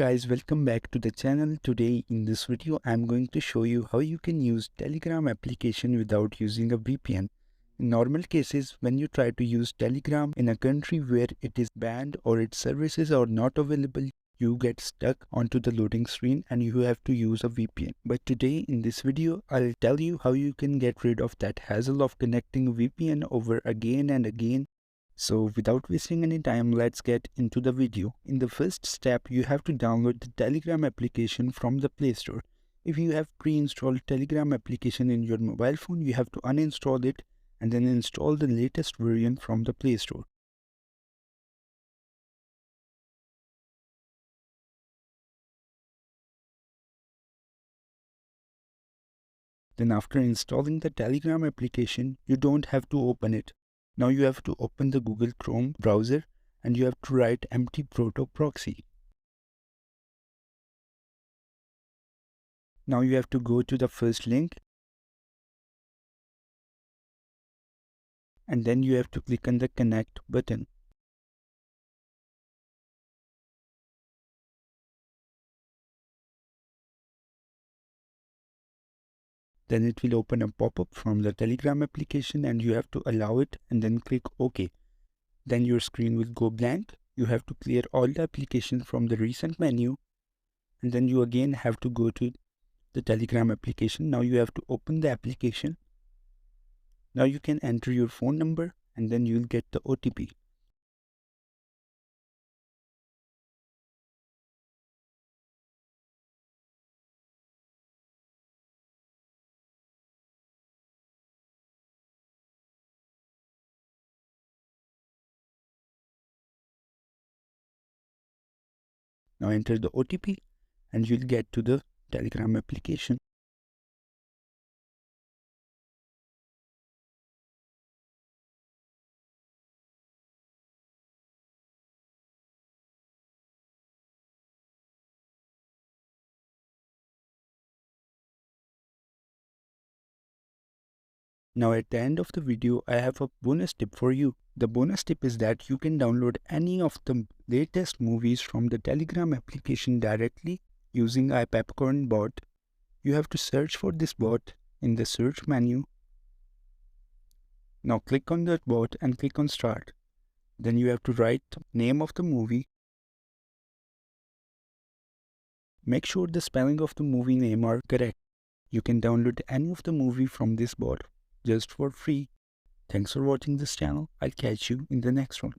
guys, welcome back to the channel. Today in this video I'm going to show you how you can use Telegram application without using a VPN. In normal cases, when you try to use Telegram in a country where it is banned or its services are not available, you get stuck onto the loading screen and you have to use a VPN. But today in this video I'll tell you how you can get rid of that hassle of connecting VPN over again and again. So without wasting any time, let's get into the video. In the first step, you have to download the Telegram application from the Play Store. If you have pre-installed Telegram application in your mobile phone, you have to uninstall it and then install the latest version from the Play Store. Then after installing the Telegram application, you don't have to open it. Now you have to open the Google Chrome browser and you have to write mtproto proxy. Now you have to go to the first link and then you have to click on the connect button. Then it will open a pop-up from the Telegram application and you have to allow it and then click OK. Then your screen will go blank. You have to clear all the applications from the recent menu and then you again have to go to the Telegram application. Now you have to open the application. Now you can enter your phone number and then you'll get the OTP. Now enter the OTP and you'll get to the Telegram application. Now at the end of the video, I have a bonus tip for you. The bonus tip is that you can download any of the latest movies from the Telegram application directly using iPopcorn bot. You have to search for this bot in the search menu. Now click on that bot and click on start. Then you have to write the name of the movie. Make sure the spelling of the movie name are correct. You can download any of the movie from this bot just for free. Thanks for watching this channel. I'll catch you in the next one.